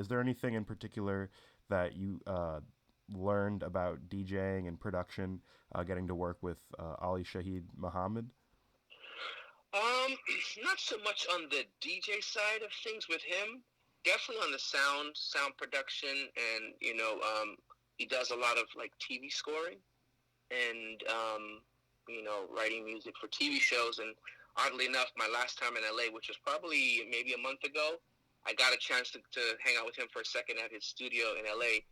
Is there anything in particular that you learned about DJing and production, getting to work with Ali Shaheed Muhammad? Um, Not so much on the DJ side of things with him. Definitely on the sound production, and he does a lot of like TV scoring and writing music for TV shows. And oddly enough, my last time in LA, which was probably maybe a month ago, I got a chance to hang out with him for a second at his studio in LA,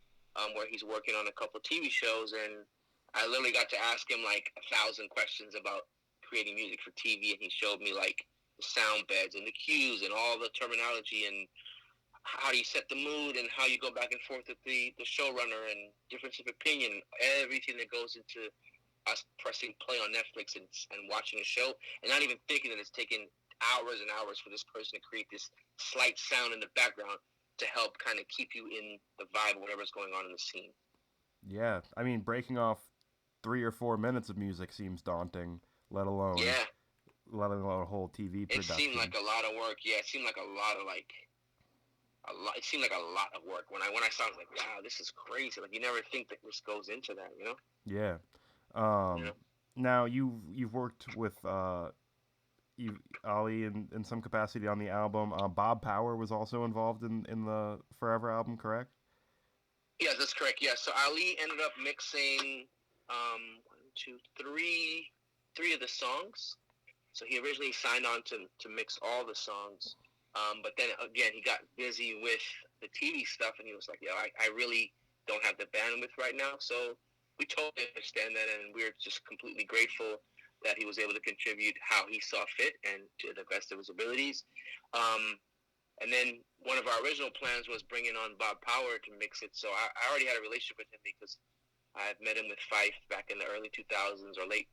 where he's working on a couple TV shows, and I literally got to ask him like 1,000 questions about creating music for TV, and he showed me like the sound beds and the cues and all the terminology and how do you set the mood and how you go back and forth with the showrunner and difference of opinion, everything that goes into us pressing play on Netflix and watching a show and not even thinking that it's taken hours and hours for this person to create this slight sound in the background to help kind of keep you in the vibe of whatever's going on in the scene. Yeah, I mean, breaking off 3 or 4 minutes of music seems daunting, let alone Yeah, let alone a whole TV it seemed production. like a lot of work. Yeah, it seemed like a lot of like a lot. It seemed like a lot of work. When I saw it, I was like, wow, this is crazy. Like you never think that this goes into that, you know? Yeah. You Um, know? Now you've worked with Ali in some capacity on the album. Bob Power was also involved in the Forever album, correct? Yeah, that's correct. Yeah, so Ali ended up mixing one, two, three of the songs. So he originally signed on to mix all the songs, but then again he got busy with the TV stuff, and he was like, "Yeah, I really don't have the bandwidth right now." So we totally understand that, and we're just completely grateful that he was able to contribute how he saw fit and to the best of his abilities. Um, and then one of our original plans was bringing on Bob Power to mix it. So I already had a relationship with him because I had met him with Phife back in the early 2000s or late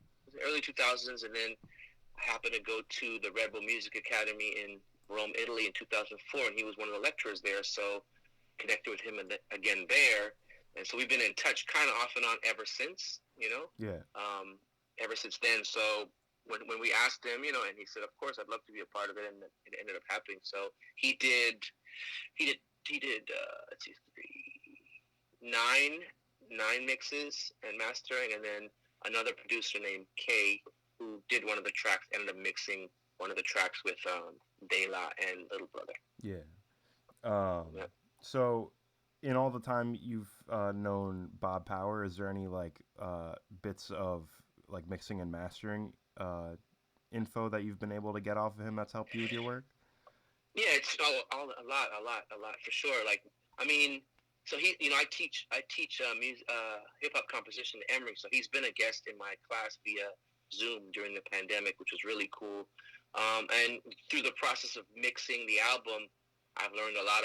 early 2000s, and then I happened to go to the Red Bull Music Academy in Rome, Italy in 2004, and he was one of the lecturers there. So connected with him again there, and so we've been in touch kind of off and on ever since. Yeah. Ever since then. So when we asked him, and he said, of course, I'd love to be a part of it, and it ended up happening. So he did let's see, nine nine mixes and mastering, and then another producer named Kay who did one of the tracks ended up mixing one of the tracks with De La and Little Brother. Yeah. Um, Yeah. so, in all the time you've known Bob Power, is there any like bits of like mixing and mastering info that you've been able to get off of him that's helped you with your work? Yeah, it's a lot for sure. Like, I mean, so I teach hip hop composition at Emory. So he's been a guest in my class via Zoom during the pandemic, which was really cool. And through the process of mixing the album, I've learned a lot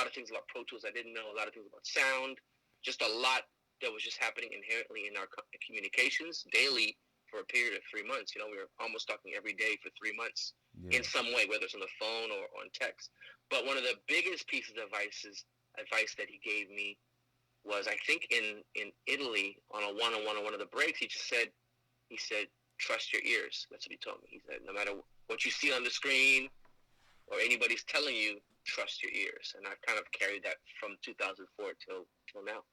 of things about Pro Tools I didn't know, a lot of things about sound, just a lot that was just happening inherently in our communications daily for a period of 3 months. We were almost talking every day for 3 months Yeah. in some way, whether it's on the phone or on text. But one of the biggest pieces of advice that he gave me was, I think in Italy on a one-on-one on one of the breaks, he said, trust your ears. That's what he told me. He said, no matter what you see on the screen or anybody's telling you, trust your ears. And I've kind of carried that from 2004 till now.